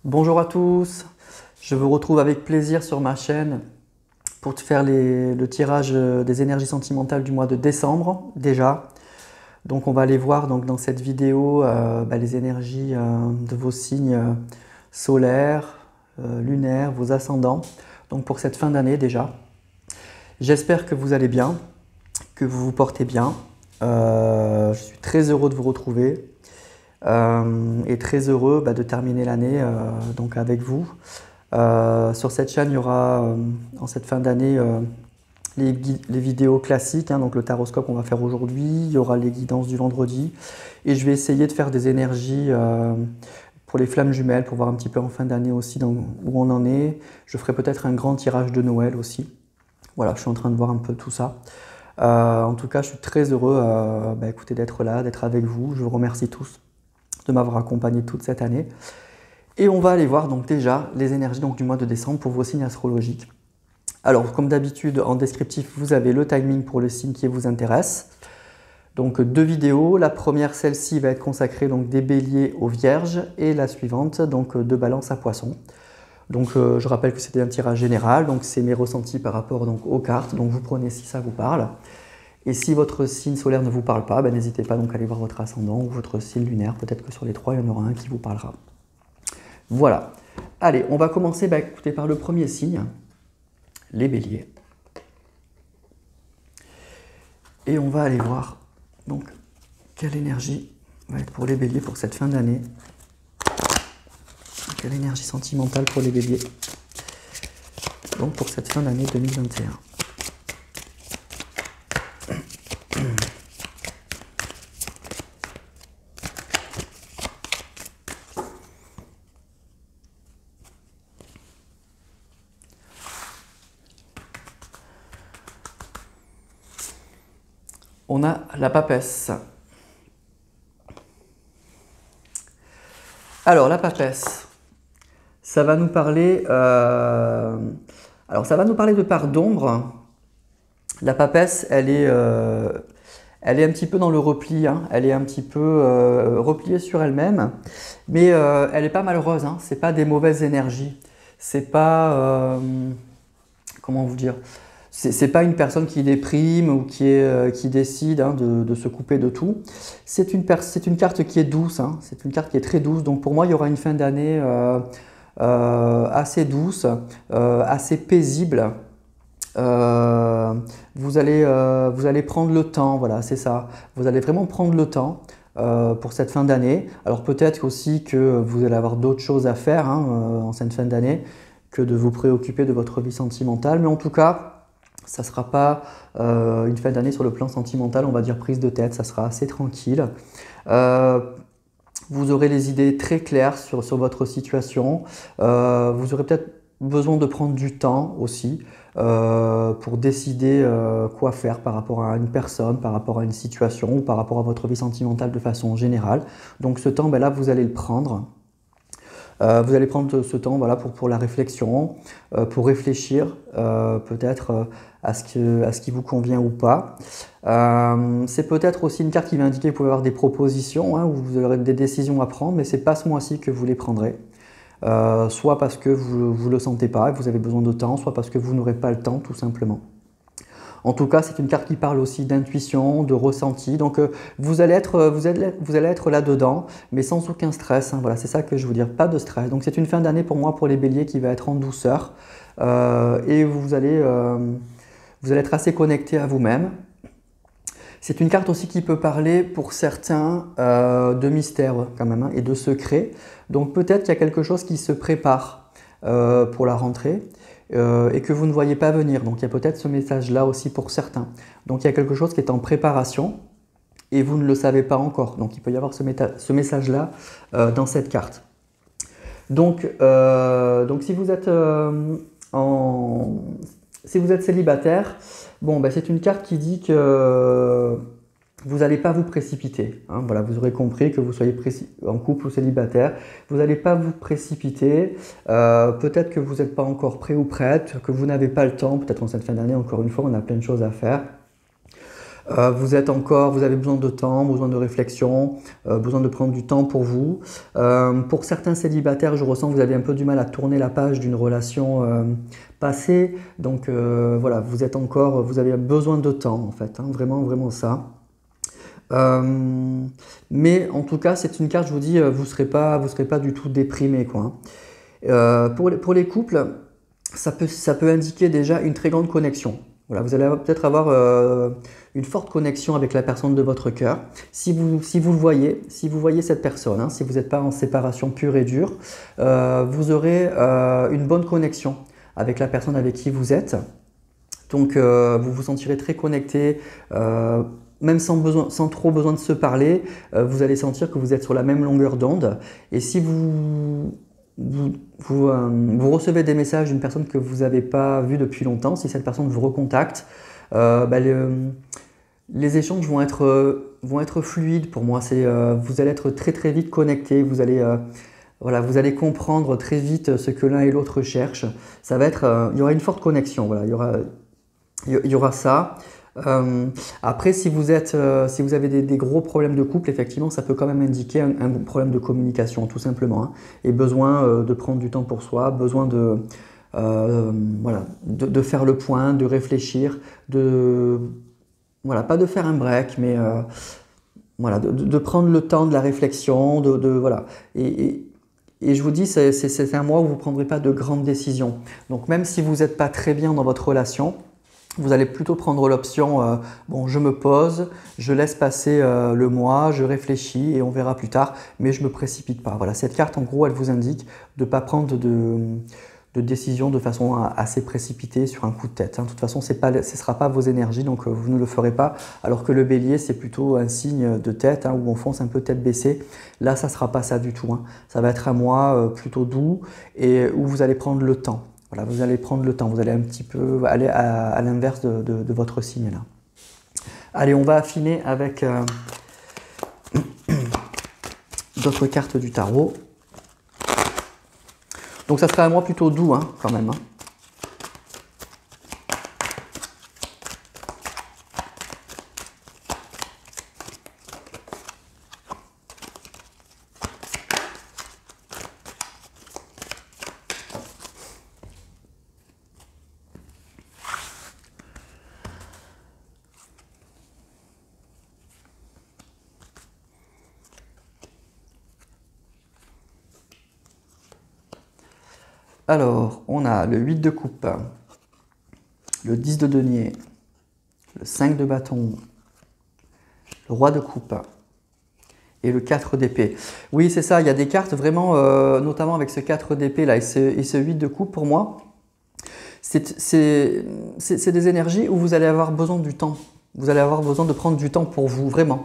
Bonjour à tous, je vous retrouve avec plaisir sur ma chaîne pour te faire le tirage des énergies sentimentales du mois de décembre déjà. Donc on va aller voir dans cette vidéo les énergies de vos signes solaires, lunaires, vos ascendants, donc pour cette fin d'année déjà. J'espère que vous allez bien, que vous vous portez bien. Je suis très heureux de vous retrouver. Et très heureux de terminer l'année donc avec vous. Sur cette chaîne, il y aura en cette fin d'année les vidéos classiques, donc le taroscope qu'on va faire aujourd'hui, il y aura les guidances du vendredi et je vais essayer de faire des énergies pour les flammes jumelles pour voir un petit peu en fin d'année aussi où on en est. Je ferai peut-être un grand tirage de Noël aussi. Voilà, je suis en train de voir un peu tout ça. En tout cas, je suis très heureux écoutez, d'être là, d'être avec vous. Je vous remercie tous de m'avoir accompagné toute cette année. Et on va aller voir donc déjà les énergies du mois de décembre pour vos signes astrologiques. Alors comme d'habitude en descriptif vous avez le timing pour le signe qui vous intéresse. Donc deux vidéos, la première celle-ci va être consacrée donc des béliers aux vierges et la suivante donc de balance à poissons. Donc je rappelle que c'était un tirage général, donc c'est mes ressentis par rapport donc aux cartes, donc vous prenez si ça vous parle. Et si votre signe solaire ne vous parle pas, n'hésitez pas donc à aller voir votre ascendant ou votre signe lunaire. Peut-être que sur les trois, il y en aura un qui vous parlera. Voilà. Allez, on va commencer écoutez, par le premier signe, les béliers. Et on va aller voir donc quelle énergie va être pour les béliers pour cette fin d'année. Quelle énergie sentimentale pour les béliers. Donc pour cette fin d'année 2021. On a la papesse. Alors la papesse, ça va nous parler, de part d'ombre. La papesse, elle est un petit peu dans le repli, elle est un petit peu repliée sur elle-même, mais elle n'est pas malheureuse, c'est pas des mauvaises énergies, c'est pas, comment vous dire, c'est pas une personne qui déprime ou qui décide de se couper de tout. C'est une carte qui est douce, c'est une carte qui est très douce. Donc pour moi, il y aura une fin d'année assez douce, assez paisible. Vous allez prendre le temps, voilà, c'est ça. Vous allez vraiment prendre le temps pour cette fin d'année. Alors peut-être aussi que vous allez avoir d'autres choses à faire en cette fin d'année que de vous préoccuper de votre vie sentimentale. Mais en tout cas, ça ne sera pas une fin d'année sur le plan sentimental, on va dire prise de tête, ça sera assez tranquille. Vous aurez les idées très claires sur votre situation. Vous aurez peut-être besoin de prendre du temps aussi pour décider quoi faire par rapport à une personne, par rapport à une situation ou par rapport à votre vie sentimentale de façon générale. Donc ce temps, là, vous allez le prendre. Vous allez prendre ce temps pour la réflexion, pour réfléchir peut-être à ce qui vous convient ou pas. C'est peut-être aussi une carte qui va indiquer que vous pouvez avoir des propositions, où vous aurez des décisions à prendre, mais ce n'est pas ce mois-ci que vous les prendrez. Soit parce que vous ne le sentez pas et que vous avez besoin de temps, soit parce que vous n'aurez pas le temps tout simplement. En tout cas, c'est une carte qui parle aussi d'intuition, de ressenti. Donc, vous allez être là-dedans, mais sans aucun stress. Voilà, c'est ça que je veux dire, pas de stress. Donc, c'est une fin d'année pour moi, pour les béliers, qui va être en douceur. Et vous allez être assez connecté à vous-même. C'est une carte aussi qui peut parler pour certains de mystère quand même et de secret. Donc, peut-être qu'il y a quelque chose qui se prépare pour la rentrée. Et que vous ne voyez pas venir. Donc il y a peut-être ce message-là aussi pour certains. Donc il y a quelque chose qui est en préparation et vous ne le savez pas encore. Donc il peut y avoir ce message-là dans cette carte. Donc si vous êtes célibataire, c'est une carte qui dit que vous n'allez pas vous précipiter. Voilà, vous aurez compris que vous soyez en couple ou célibataire. Vous n'allez pas vous précipiter. Peut-être que vous n'êtes pas encore prêt ou prête, que vous n'avez pas le temps. Peut-être en cette fin d'année, encore une fois, on a plein de choses à faire. Vous avez besoin de temps, besoin de réflexion, besoin de prendre du temps pour vous. Pour certains célibataires, je ressens que vous avez un peu du mal à tourner la page d'une relation passée. Donc voilà, vous avez besoin de temps en fait, hein, vraiment, vraiment ça. Mais en tout cas, c'est une carte, je vous dis, vous serez pas du tout déprimé, quoi, hein. Pour les couples, ça peut indiquer déjà une très grande connexion. Voilà, vous allez peut-être avoir une forte connexion avec la personne de votre cœur. Si vous voyez cette personne, hein, si vous n'êtes pas en séparation pure et dure, vous aurez une bonne connexion avec la personne avec qui vous êtes. Donc vous vous sentirez très connecté, même sans trop besoin de se parler, vous allez sentir que vous êtes sur la même longueur d'onde. Et si vous recevez des messages d'une personne que vous n'avez pas vue depuis longtemps, si cette personne vous recontacte, les échanges vont être fluides pour moi. Vous allez être très très vite connectés, vous allez comprendre très vite ce que l'un et l'autre cherchent. Il y aura une forte connexion, voilà, il y aura ça. Après, si vous avez des gros problèmes de couple, effectivement, ça peut quand même indiquer un problème de communication, tout simplement, hein, et besoin de prendre du temps pour soi, besoin de faire le point, de réfléchir, pas de faire un break, mais de prendre le temps de la réflexion, voilà. Et je vous dis, c'est un mois où vous ne prendrez pas de grandes décisions. Donc même si vous n'êtes pas très bien dans votre relation, vous allez plutôt prendre l'option je me pose, je laisse passer le mois, je réfléchis et on verra plus tard, mais je ne me précipite pas. Voilà, cette carte, en gros, elle vous indique de ne pas prendre de décision de façon assez précipitée sur un coup de tête, hein. De toute façon, ce ne sera pas vos énergies, donc vous ne le ferez pas. Alors que le bélier, c'est plutôt un signe de tête, hein, où on fonce un peu tête baissée. Là, ça ne sera pas ça du tout, hein. Ça va être un mois plutôt doux et où vous allez prendre le temps. Voilà, vous allez prendre le temps, vous allez un petit peu aller à l'inverse de votre signe là. Allez, on va affiner avec d'autres cartes du tarot. Donc ça sera un mois plutôt doux, hein, quand même, hein. Alors, on a le 8 de coupe, le 10 de denier, le 5 de bâton, le roi de coupe et le 4 d'épée. Oui, c'est ça, il y a des cartes vraiment, notamment avec ce 4 d'épée là et ce 8 de coupe pour moi, c'est des énergies où vous allez avoir besoin du temps. Vous allez avoir besoin de prendre du temps pour vous, vraiment.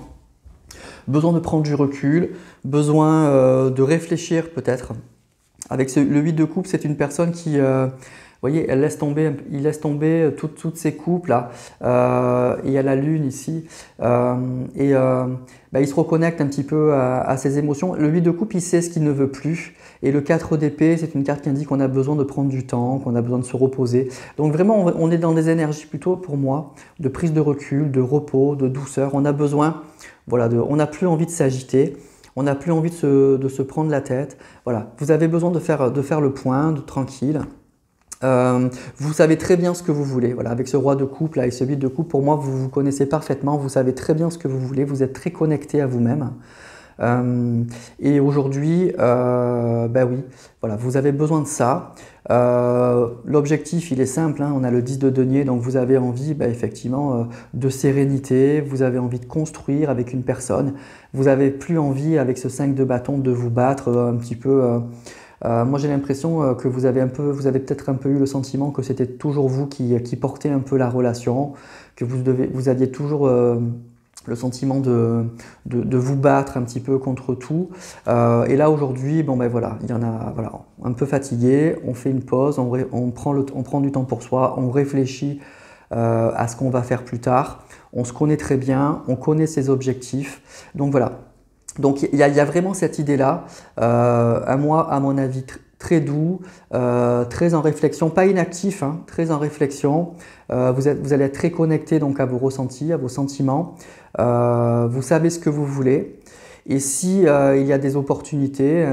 Besoin de prendre du recul, besoin de réfléchir peut-être. Avec le 8 de coupe, c'est une personne qui, vous voyez, il laisse tomber toutes ses coupes là. Il y a la lune ici. Il se reconnecte un petit peu à ses émotions. Le 8 de coupe, il sait ce qu'il ne veut plus. Et le 4 d'épée, c'est une carte qui indique qu'on a besoin de prendre du temps, qu'on a besoin de se reposer. Donc vraiment, on est dans des énergies plutôt, pour moi, de prise de recul, de repos, de douceur. On a besoin, on n'a plus envie de s'agiter. On n'a plus envie de se prendre la tête. Voilà, vous avez besoin de faire le point, tranquille. Vous savez très bien ce que vous voulez. Voilà, avec ce roi de coupe là et ce 8 de coupe, pour moi, vous vous connaissez parfaitement. Vous savez très bien ce que vous voulez. Vous êtes très connecté à vous-même. Et aujourd'hui, oui, voilà, vous avez besoin de ça. L'objectif, il est simple, hein, on a le 10 de denier, donc vous avez envie effectivement de sérénité, vous avez envie de construire avec une personne, vous n'avez plus envie avec ce 5 de bâton de vous battre un petit peu. Moi j'ai l'impression que vous avez peut-être un peu eu le sentiment que c'était toujours vous qui portez un peu la relation, que vous aviez toujours le sentiment de vous battre un petit peu contre tout. Et là aujourd'hui, il y en a, un peu fatigué, on fait une pause, on prend du temps pour soi, on réfléchit à ce qu'on va faire plus tard. On se connaît très bien, on connaît ses objectifs. Donc voilà. Donc il y a vraiment cette idée-là, un mois à mon avis très doux, très en réflexion, pas inactif, hein, très en réflexion. Vous allez être très connecté donc à vos ressentis, à vos sentiments. Vous savez ce que vous voulez. Et si il y a des opportunités,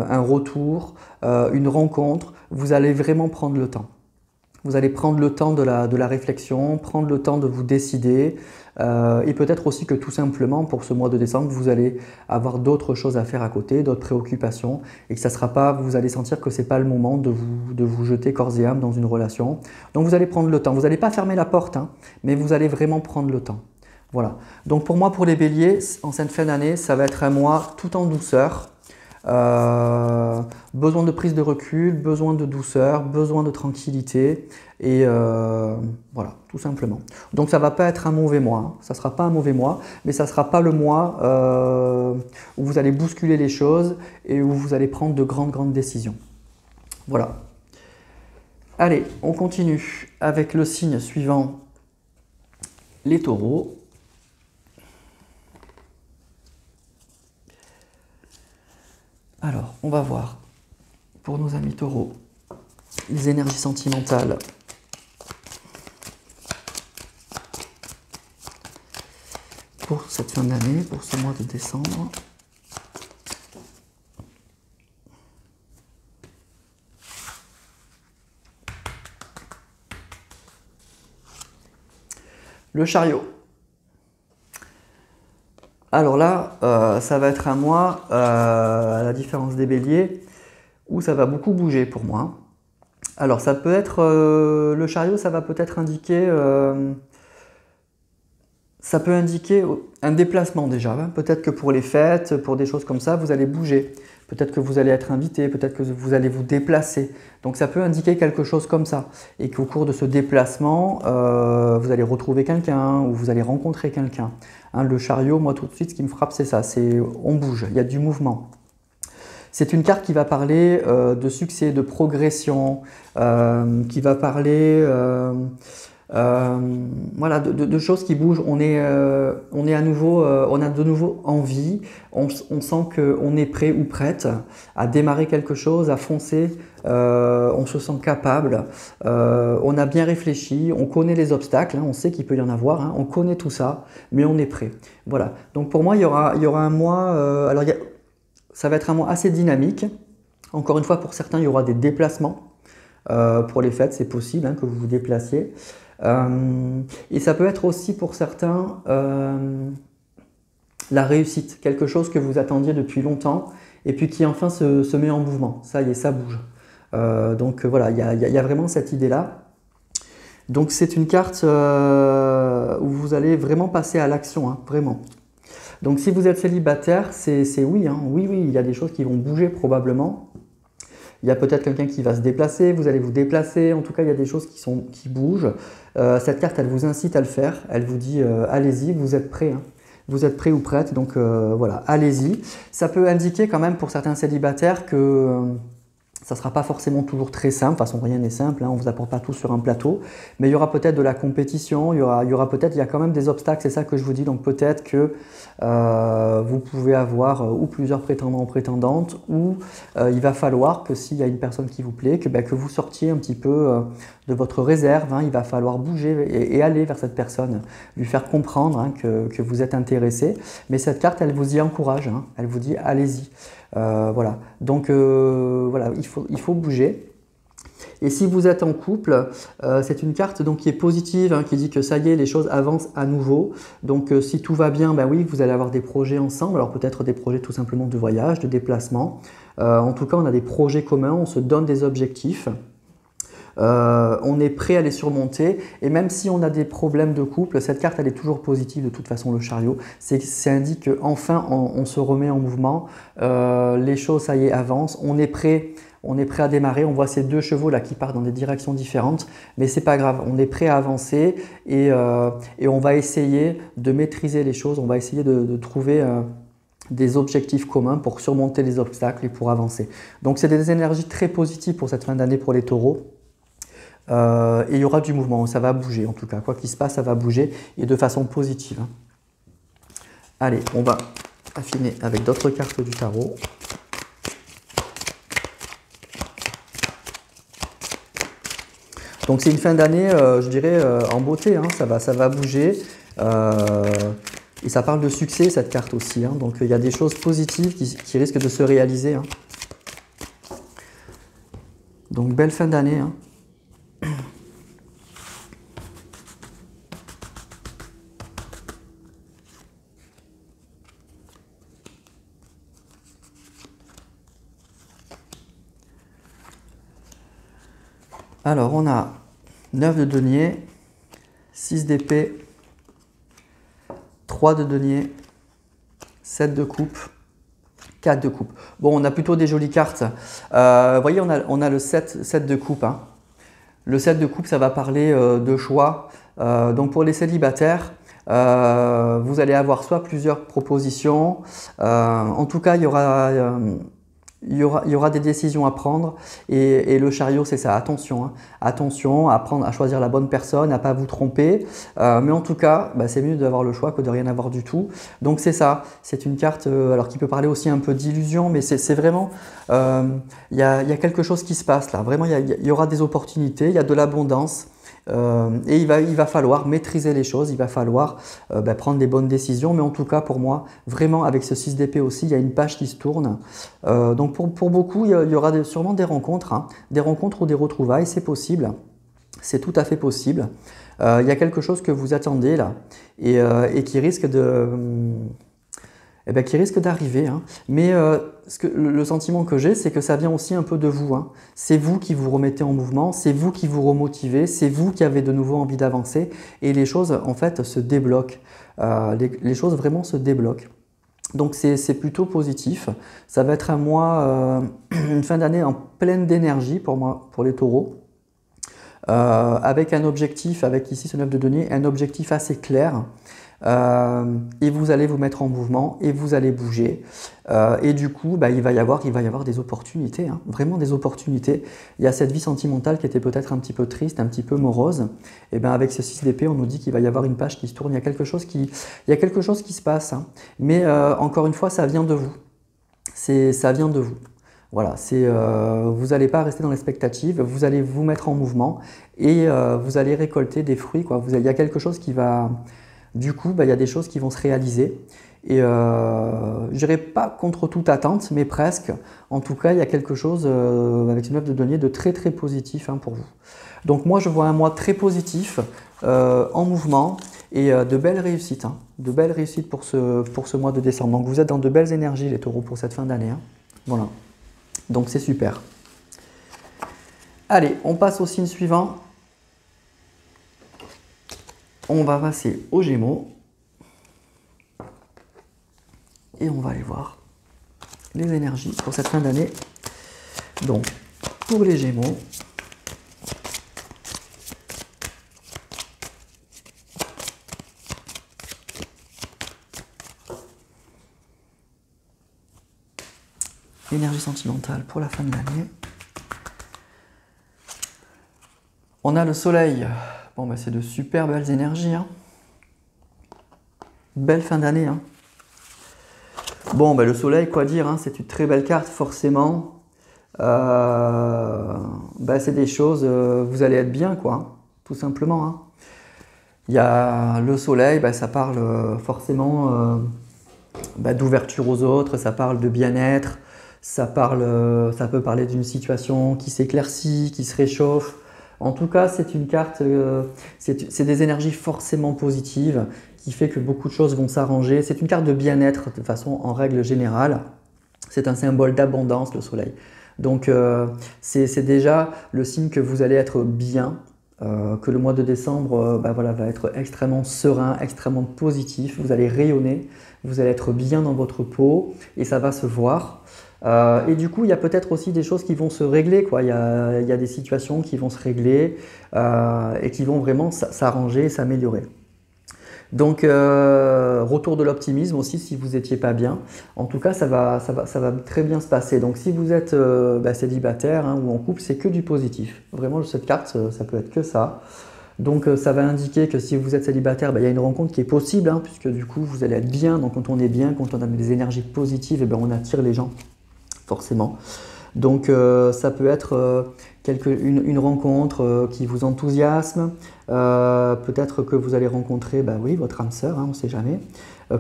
un retour, une rencontre, vous allez vraiment prendre le temps. Vous allez prendre le temps de la réflexion, prendre le temps de vous décider et peut-être aussi que tout simplement pour ce mois de décembre, vous allez avoir d'autres choses à faire à côté, d'autres préoccupations et que ça sera pas, vous allez sentir que ce n'est pas le moment de vous jeter corps et âme dans une relation. Donc vous allez prendre le temps, vous n'allez pas fermer la porte, hein, mais vous allez vraiment prendre le temps. Voilà. Donc pour moi, pour les béliers, en cette fin d'année, ça va être un mois tout en douceur. Besoin de prise de recul, besoin de douceur, besoin de tranquillité et voilà, tout simplement. Donc ça ne va pas être un mauvais mois, hein. Ça ne sera pas un mauvais mois, mais ça ne sera pas le mois où vous allez bousculer les choses et où vous allez prendre de grandes décisions. Voilà. Allez, on continue avec le signe suivant, les taureaux. Alors, on va voir pour nos amis taureaux les énergies sentimentales pour cette fin d'année, pour ce mois de décembre. Le chariot. Alors là, ça va être un mois, à la différence des béliers, où ça va beaucoup bouger pour moi. Alors ça peut être, le chariot, ça va peut-être indiquer, ça peut indiquer un déplacement déjà. Hein. Peut-être que pour les fêtes, pour des choses comme ça, vous allez bouger. Peut-être que vous allez être invité, peut-être que vous allez vous déplacer. Donc ça peut indiquer quelque chose comme ça. Et qu'au cours de ce déplacement, vous allez retrouver quelqu'un ou vous allez rencontrer quelqu'un. Hein, le chariot, moi tout de suite, ce qui me frappe, c'est ça. C'est on bouge, il y a du mouvement. C'est une carte qui va parler de succès, de progression, qui va parler voilà, de choses qui bougent. On est à nouveau, on a de nouveau envie, on sent qu'on est prêt ou prête à démarrer quelque chose, à foncer, on se sent capable, on a bien réfléchi, on connaît les obstacles, hein, on sait qu'il peut y en avoir, hein, on connaît tout ça, mais on est prêt. Voilà, donc pour moi il y aura un mois, alors ça va être un mois assez dynamique. Encore une fois, pour certains, il y aura des déplacements. Pour les fêtes, c'est possible hein, que vous vous déplaciez. Et ça peut être aussi pour certains la réussite, quelque chose que vous attendiez depuis longtemps et puis qui enfin se met en mouvement. Ça y est, ça bouge. Donc voilà, il y a vraiment cette idée-là. Donc c'est une carte où vous allez vraiment passer à l'action, hein, vraiment. Donc si vous êtes célibataire, c'est oui, hein, oui, il y a des choses qui vont bouger probablement. Il y a peut-être quelqu'un qui va se déplacer, vous allez vous déplacer, en tout cas il y a des choses qui bougent. Cette carte, elle vous incite à le faire, elle vous dit allez-y, vous êtes prêt, hein. Vous êtes prêt ou prête, donc voilà, allez-y. Ça peut indiquer quand même pour certains célibataires que ça ne sera pas forcément toujours très simple, de toute façon rien n'est simple, hein, on ne vous apporte pas tout sur un plateau, mais il y aura peut-être de la compétition, il y a quand même des obstacles, c'est ça que je vous dis, donc peut-être que vous pouvez avoir ou plusieurs prétendants ou prétendantes, ou il va falloir que s'il y a une personne qui vous plaît, que vous sortiez un petit peu de votre réserve, hein, il va falloir bouger et aller vers cette personne, lui faire comprendre hein, que vous êtes intéressé, mais cette carte elle vous y encourage, hein, elle vous dit allez-y. Voilà, donc voilà, il faut bouger. Et si vous êtes en couple, c'est une carte donc, qui est positive, hein, qui dit que ça y est, les choses avancent à nouveau. Donc si tout va bien, ben oui, vous allez avoir des projets ensemble. Alors peut-être des projets tout simplement de voyage, de déplacement. En tout cas, on a des projets communs, on se donne des objectifs. On est prêt à les surmonter et même si on a des problèmes de couple, cette carte elle est toujours positive de toute façon, le chariot. Ça indique qu'enfin on se remet en mouvement, les choses ça y est avancent, on est prêt à démarrer. On voit ces deux chevaux là qui partent dans des directions différentes, mais c'est pas grave, on est prêt à avancer et on va essayer de maîtriser les choses, on va essayer de trouver des objectifs communs pour surmonter les obstacles et pour avancer. Donc c'est des énergies très positives pour cette fin d'année pour les taureaux. Et il y aura du mouvement, ça va bouger en tout cas, quoi qu'il se passe, ça va bouger et de façon positive. Allez, on va affiner avec d'autres cartes du tarot. Donc c'est une fin d'année, je dirais, en beauté, hein, ça va bouger. Et ça parle de succès, cette carte aussi. Hein, donc il y a des choses positives qui risquent de se réaliser. Hein. Donc belle fin d'année. Hein. Alors on a 9 de denier, 6 d'épée, 3 de denier, 7 de coupe, 4 de coupe. Bon, on a plutôt des jolies cartes. Vous voyez, on a le 7 de coupe. Hein. Le 7 de coupe, ça va parler de choix. Donc pour les célibataires, vous allez avoir soit plusieurs propositions. En tout cas, il y aura des décisions à prendre et le chariot c'est ça, attention, hein. Attention à choisir la bonne personne, à ne pas vous tromper, mais en tout cas c'est mieux d'avoir le choix que de rien avoir du tout. Donc c'est ça, c'est une carte alors qui peut parler aussi un peu d'illusion, mais c'est vraiment, il y a quelque chose qui se passe là, vraiment il y aura des opportunités, il y a de l'abondance. Et il va falloir maîtriser les choses, il va falloir prendre des bonnes décisions, mais en tout cas pour moi, vraiment avec ce 6 d'épée aussi, il y a une page qui se tourne. Donc pour beaucoup, il y aura sûrement des rencontres, hein, des rencontres ou des retrouvailles, c'est possible, c'est tout à fait possible. Il y a quelque chose que vous attendez là et qui risque d'arriver. Hein. Mais le sentiment que j'ai, c'est que ça vient aussi un peu de vous. Hein. C'est vous qui vous remettez en mouvement, c'est vous qui vous remotivez, c'est vous qui avez de nouveau envie d'avancer. Et les choses, en fait, se débloquent. Les choses vraiment se débloquent. Donc c'est plutôt positif. Ça va être un mois, une fin d'année en pleine d'énergie pour moi, pour les taureaux. Avec un objectif, avec ici ce 9 de denier, un objectif assez clair. Et vous allez vous mettre en mouvement et vous allez bouger et du coup il va y avoir des opportunités, hein, vraiment des opportunités. Il y a cette vie sentimentale qui était peut-être un petit peu triste, un petit peu morose, et bien avec ce 6 d'épée on nous dit qu'il va y avoir une page qui se tourne, il y a quelque chose qui se passe, hein. Mais encore une fois ça vient de vous, ça vient de vous. Voilà, vous n'allez pas rester dans l'expectative, vous allez vous mettre en mouvement et vous allez récolter des fruits, quoi. Il y a quelque chose qui va... Du coup, il y a des choses qui vont se réaliser et je dirais pas contre toute attente, mais presque. En tout cas, il y a quelque chose avec ce 9 de denier de très très positif, hein, pour vous. Donc moi, je vois un mois très positif, en mouvement et de belles réussites, hein, de belles réussites pour ce mois de décembre. Donc vous êtes dans de belles énergies les taureaux pour cette fin d'année, hein. Voilà, donc c'est super. Allez, on passe au signe suivant. On va passer aux Gémeaux et on va aller voir les énergies pour cette fin d'année. Donc, pour les Gémeaux, l'énergie sentimentale pour la fin de l'année. On a le Soleil. Bon, c'est de super belles énergies. Hein. Belle fin d'année. Hein. Bon, le Soleil, quoi dire, hein, c'est une très belle carte, forcément. C'est des choses, vous allez être bien, quoi, hein, tout simplement. Hein. Il y a le Soleil, ça parle forcément d'ouverture aux autres, ça parle de bien-être, ça peut parler d'une situation qui s'éclaircit, qui se réchauffe. En tout cas, c'est une carte, c'est des énergies forcément positives qui fait que beaucoup de choses vont s'arranger. C'est une carte de bien-être de façon en règle générale. C'est un symbole d'abondance, le Soleil. Donc, c'est déjà le signe que vous allez être bien, que le mois de décembre va être extrêmement serein, extrêmement positif. Vous allez rayonner, vous allez être bien dans votre peau et ça va se voir. Et du coup, il y a peut-être aussi des choses qui vont se régler, quoi. Il y a des situations qui vont se régler et qui vont vraiment s'arranger et s'améliorer. Donc, retour de l'optimisme aussi si vous n'étiez pas bien. En tout cas, ça va très bien se passer. Donc, si vous êtes célibataire, hein, ou en couple, c'est que du positif. Vraiment, cette carte, ça peut être que ça. Donc, ça va indiquer que si vous êtes célibataire, il y a une rencontre qui est possible, hein, puisque du coup, vous allez être bien. Donc, quand on est bien, quand on a des énergies positives, on attire les gens. Forcément. Donc ça peut être une rencontre qui vous enthousiasme. Peut-être que vous allez rencontrer oui, votre âme sœur, hein, on ne sait jamais.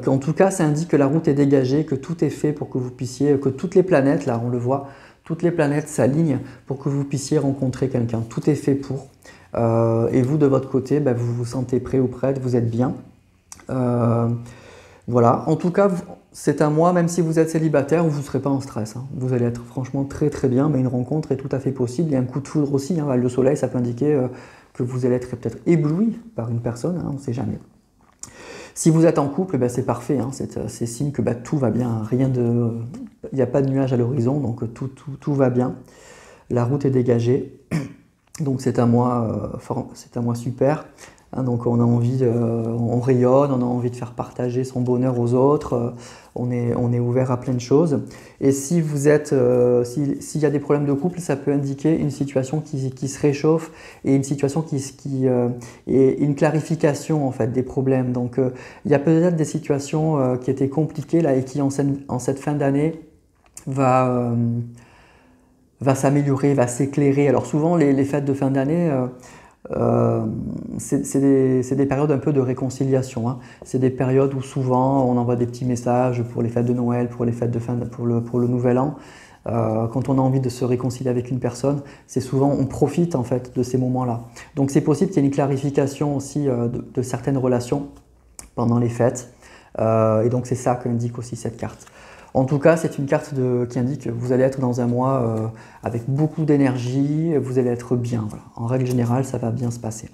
En tout cas, ça indique que la route est dégagée, que tout est fait pour que vous puissiez, que toutes les planètes, là on le voit, toutes les planètes s'alignent pour que vous puissiez rencontrer quelqu'un. Tout est fait pour. Et vous, de votre côté, vous vous sentez prêt ou prête, vous êtes bien. Voilà. En tout cas, c'est un mois, même si vous êtes célibataire, vous ne serez pas en stress. Hein. Vous allez être franchement très très bien, mais une rencontre est tout à fait possible. Il y a un coup de foudre aussi. Hein. Le soleil, ça peut indiquer que vous allez être peut-être ébloui par une personne, hein, on ne sait jamais. Si vous êtes en couple, c'est parfait, hein, c'est signe que tout va bien, il n'y a pas de nuage à l'horizon, donc tout va bien. La route est dégagée, donc c'est un mois super. Hein, donc on a envie, on rayonne, on a envie de faire partager son bonheur aux autres, on est ouvert à plein de choses. Et si vous êtes, s'il y a des problèmes de couple, ça peut indiquer une situation qui se réchauffe et une situation et une clarification en fait des problèmes. Donc il y a peut-être des situations qui étaient compliquées là et qui en cette fin d'année va s'améliorer, va s'éclairer. Alors souvent les fêtes de fin d'année c'est des périodes un peu de réconciliation. Hein. C'est des périodes où souvent on envoie des petits messages pour les fêtes de Noël, pour les fêtes de pour le Nouvel An. Quand on a envie de se réconcilier avec une personne, c'est souvent on profite en fait de ces moments-là. Donc c'est possible qu'il y ait une clarification aussi de certaines relations pendant les fêtes. Et donc c'est ça qu'indique aussi cette carte. En tout cas, c'est une carte qui indique que vous allez être dans un mois avec beaucoup d'énergie, vous allez être bien. Voilà. En règle générale, ça va bien se passer.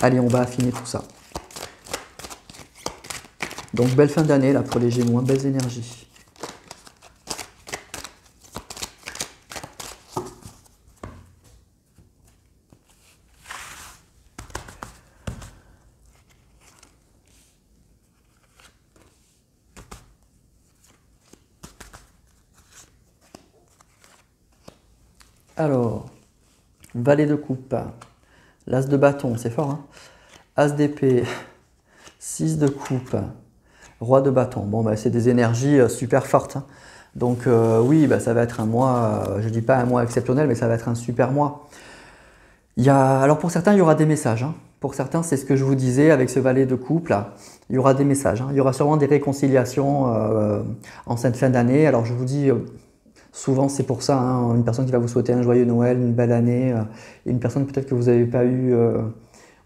Allez, on va affiner tout ça. Donc, belle fin d'année là pour les Gémeaux, hein, belles énergies. Alors, valet de coupe, l'as de bâton, c'est fort, hein, as d'épée, 6 de coupe, roi de bâton. Bon, c'est des énergies super fortes. Hein. Donc oui, ça va être un mois, je ne dis pas un mois exceptionnel, mais ça va être un super mois. Alors pour certains, il y aura des messages. Hein. Pour certains, c'est ce que je vous disais avec ce valet de coupe, là. Il y aura des messages. Hein. Il y aura sûrement des réconciliations en cette fin d'année. Alors je vous dis... Souvent, c'est pour ça, hein, une personne qui va vous souhaiter un joyeux Noël, une belle année, et une personne peut-être que vous n'avez pas eu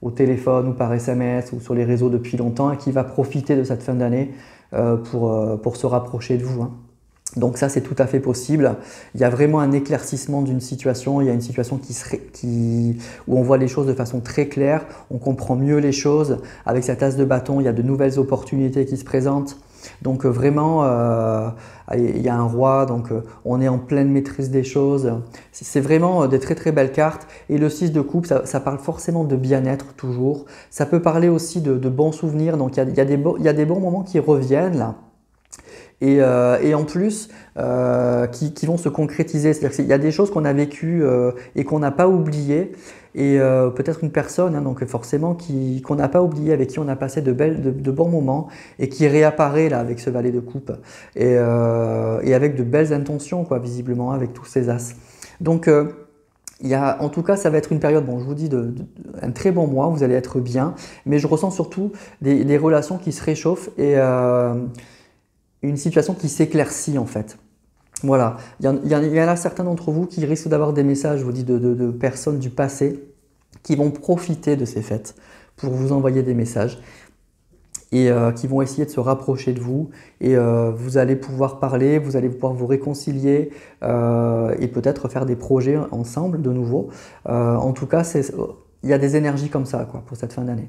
au téléphone ou par SMS ou sur les réseaux depuis longtemps et qui va profiter de cette fin d'année pour se rapprocher de vous. Hein. Donc ça, c'est tout à fait possible. Il y a vraiment un éclaircissement d'une situation. Il y a une situation où on voit les choses de façon très claire, on comprend mieux les choses. Avec cette as de bâton, il y a de nouvelles opportunités qui se présentent. Donc vraiment, il y a un roi, donc on est en pleine maîtrise des choses. C'est vraiment des très très belles cartes. Et le 6 de coupe, ça parle forcément de bien-être toujours. Ça peut parler aussi de bons souvenirs. Donc il y a des bons moments qui reviennent là. Et en plus, qui vont se concrétiser. C'est-à-dire qu'il y a des choses qu'on a vécues et qu'on n'a pas oubliées. Et peut-être une personne, hein, donc forcément, qu'on n'a pas oublié, avec qui on a passé de bons moments et qui réapparaît là avec ce valet de coupe. Et avec de belles intentions, quoi, visiblement, avec tous ces as. Donc, en tout cas, ça va être une période, bon, je vous dis, un très bon mois, vous allez être bien. Mais je ressens surtout des relations qui se réchauffent et une situation qui s'éclaircit en fait. Voilà, il y en a certains d'entre vous qui risquent d'avoir des messages, je vous dis, de personnes du passé qui vont profiter de ces fêtes pour vous envoyer des messages et qui vont essayer de se rapprocher de vous et vous allez pouvoir parler, vous allez pouvoir vous réconcilier et peut-être faire des projets ensemble de nouveau. En tout cas, il y a des énergies comme ça quoi, pour cette fin d'année.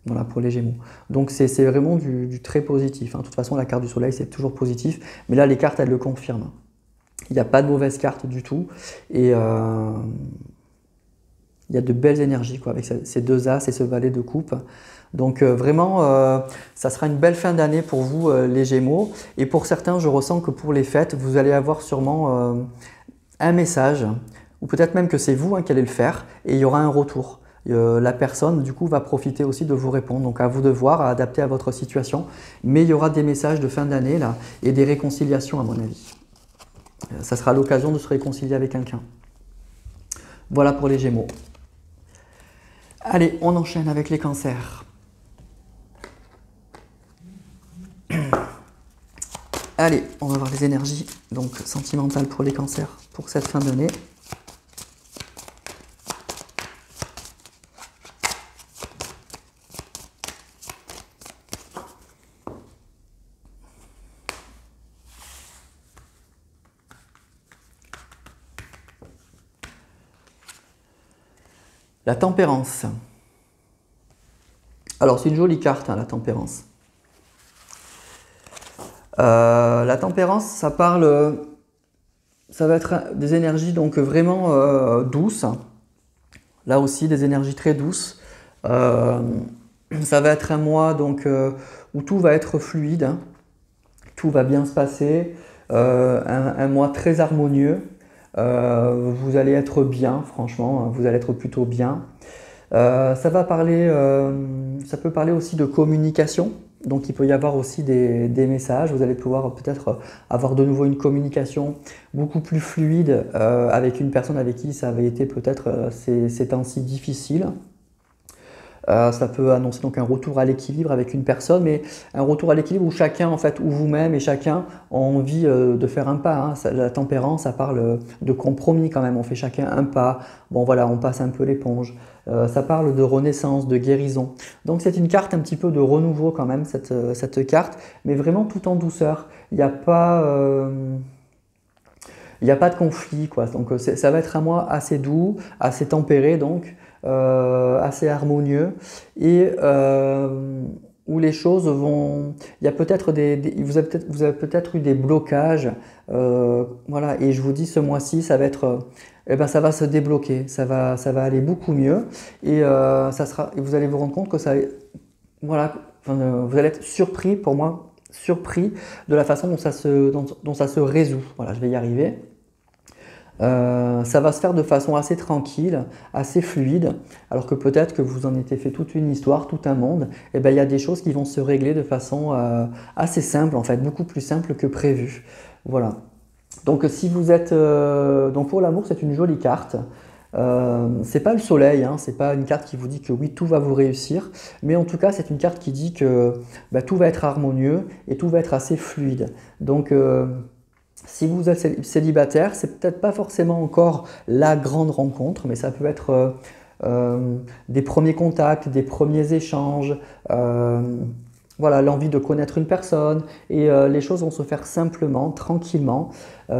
Voilà, pour les Gémeaux. Donc c'est vraiment du très positif. Hein. De toute façon, la carte du soleil, c'est toujours positif. Mais là, les cartes, elles le confirment. Il n'y a pas de mauvaise carte du tout. Et il y a de belles énergies quoi, avec ces deux as et ce valet de coupe. Donc vraiment, ça sera une belle fin d'année pour vous, les Gémeaux. Et pour certains, je ressens que pour les fêtes, vous allez avoir sûrement un message, ou peut-être même que c'est vous qui allez le faire, et il y aura un retour. La personne du coup va profiter aussi de vous répondre, donc à vous de voir, à adapter à votre situation, mais il y aura des messages de fin d'année là et des réconciliations à mon avis. Ça sera l'occasion de se réconcilier avec quelqu'un. Voilà pour les Gémeaux. Allez, on enchaîne avec les Cancers. Allez, on va voir les énergies donc sentimentales pour les Cancers pour cette fin d'année. La Tempérance. Alors c'est une jolie carte, hein, la Tempérance. La Tempérance, ça parle, ça va être des énergies donc vraiment douces. Là aussi des énergies très douces. Ça va être un mois donc où tout va être fluide, hein. Tout va bien se passer. Un mois très harmonieux. Vous allez être bien, franchement, vous allez être plutôt bien. Ça va parler, ça peut parler aussi de communication. Donc il peut y avoir aussi des messages. Vous allez pouvoir peut-être avoir de nouveau une communication beaucoup plus fluide avec une personne avec qui ça avait été peut-être ces temps-ci difficile. Ça peut annoncer donc un retour à l'équilibre avec une personne, mais un retour à l'équilibre où chacun, en fait, où vous-même et chacun ont envie de faire un pas, hein. La tempérance, ça parle de compromis quand même, on fait chacun un pas, bon voilà, on passe un peu l'éponge. Ça parle de renaissance, de guérison. Donc c'est une carte un petit peu de renouveau quand même, cette carte, mais vraiment tout en douceur. Il n'y a pas... il n'y a pas de conflit, quoi. Donc ça va être un mois assez doux, assez tempéré, donc assez harmonieux, et où les choses vont... Il y a peut-être vous avez peut-être eu des blocages, voilà. Et je vous dis, ce mois-ci, ça va être... eh ben, ça va se débloquer, ça va aller beaucoup mieux, et vous allez vous rendre compte que ça... Voilà, enfin, vous allez être surpris, pour moi, surpris de la façon dont ça se résout. Voilà, je vais y arriver. Ça va se faire de façon assez tranquille, assez fluide, alors que peut-être que vous en étiez fait toute une histoire, tout un monde. Et ben, il y a des choses qui vont se régler de façon assez simple, en fait, beaucoup plus simple que prévu. Voilà. Donc si vous êtes... donc pour l'amour, c'est une jolie carte. C'est pas le soleil, hein, c'est pas une carte qui vous dit que oui, tout va vous réussir, mais en tout cas, c'est une carte qui dit que tout va être harmonieux et tout va être assez fluide. Donc, si vous êtes célibataire, c'est peut-être pas forcément encore la grande rencontre, mais ça peut être des premiers contacts, des premiers échanges, voilà, l'envie de connaître une personne, et les choses vont se faire simplement, tranquillement.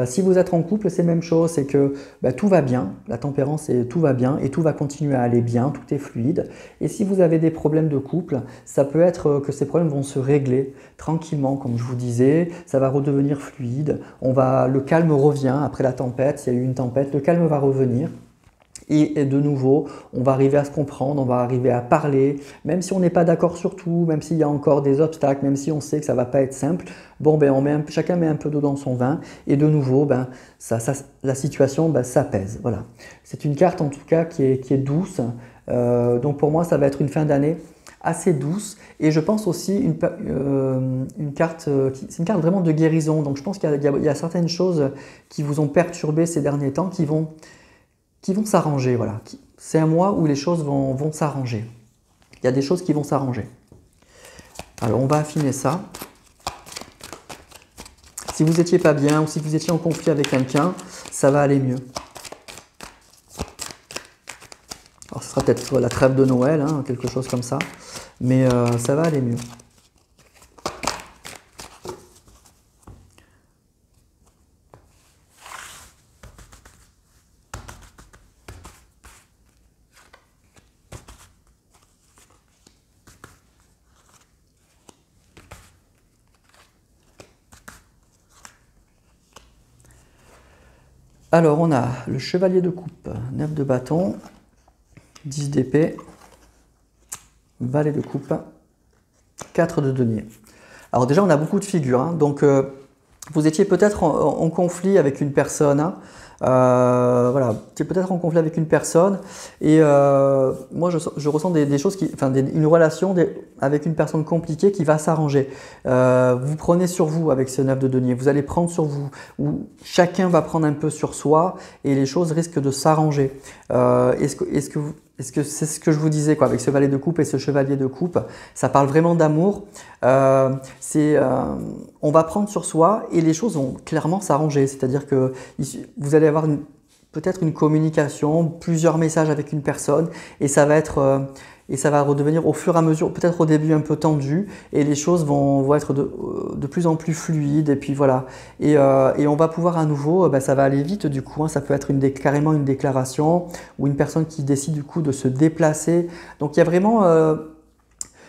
Si vous êtes en couple, c'est la même chose, c'est que tout va bien, la tempérance, tout va bien et tout va continuer à aller bien, tout est fluide. Et si vous avez des problèmes de couple, ça peut être que ces problèmes vont se régler tranquillement, comme je vous disais, ça va redevenir fluide, le calme revient après la tempête, s'il y a eu une tempête, le calme va revenir. Et de nouveau, on va arriver à se comprendre, on va arriver à parler, même si on n'est pas d'accord sur tout, même s'il y a encore des obstacles, même si on sait que ça ne va pas être simple. Bon, chacun met un peu d'eau dans son vin, et de nouveau, la situation s'apaise. Voilà. C'est une carte en tout cas qui est douce. Donc pour moi, ça va être une fin d'année assez douce, et je pense aussi une carte, c'est une carte vraiment de guérison. Donc je pense qu'il y a certaines choses qui vous ont perturbé ces derniers temps qui vont s'arranger, voilà. C'est un mois où les choses vont s'arranger. Il y a des choses qui vont s'arranger. Alors on va affiner ça. Si vous n'étiez pas bien ou si vous étiez en conflit avec quelqu'un, ça va aller mieux. Alors ce sera peut-être la trêve de Noël, hein, quelque chose comme ça, mais ça va aller mieux. Alors on a le chevalier de coupe, 9 de bâton, 10 d'épée, valet de coupe, 4 de denier. Alors déjà on a beaucoup de figures, hein, donc Vous étiez peut-être en conflit avec une personne, hein. Voilà, vous étiez peut-être en conflit avec une personne et moi je ressens des choses une relation avec une personne compliquée qui va s'arranger. Vous prenez sur vous avec ce 9 de denier, vous allez prendre sur vous, ou chacun va prendre un peu sur soi et les choses risquent de s'arranger. Est-ce que c'est ce que je vous disais quoi, avec ce valet de coupe et ce chevalier de coupe, ça parle vraiment d'amour. On va prendre sur soi et les choses vont clairement s'arranger. C'est-à-dire que vous allez avoir peut-être une communication, plusieurs messages avec une personne et ça va redevenir au fur et à mesure, peut-être au début un peu tendu et les choses vont être de plus en plus fluides et puis voilà. Et on va pouvoir à nouveau, ça va aller vite du coup, hein, ça peut être carrément une déclaration ou une personne qui décide du coup de se déplacer. Donc il y a vraiment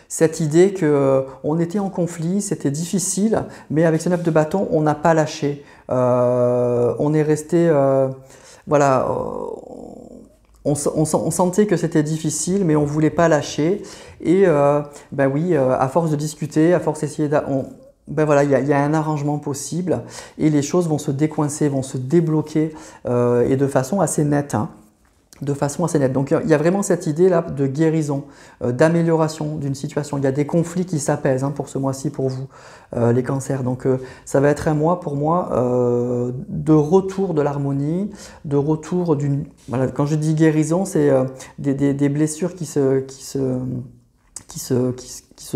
cette idée qu'on était en conflit, c'était difficile, mais avec ce 9 de bâton, on n'a pas lâché. On est resté, voilà, on sentait que c'était difficile, mais on ne voulait pas lâcher. Et oui, à force de discuter, à force d'essayer voilà, il y a un arrangement possible et les choses vont se décoincer, vont se débloquer et de façon assez nette, hein. De façon assez nette. Donc il y a vraiment cette idée là de guérison, d'amélioration d'une situation. Il y a des conflits qui s'apaisent, hein, pour ce mois-ci pour vous, les cancers. Donc ça va être un mois pour moi de retour de l'harmonie, de retour d'une... Voilà, quand je dis guérison, c'est des blessures qui se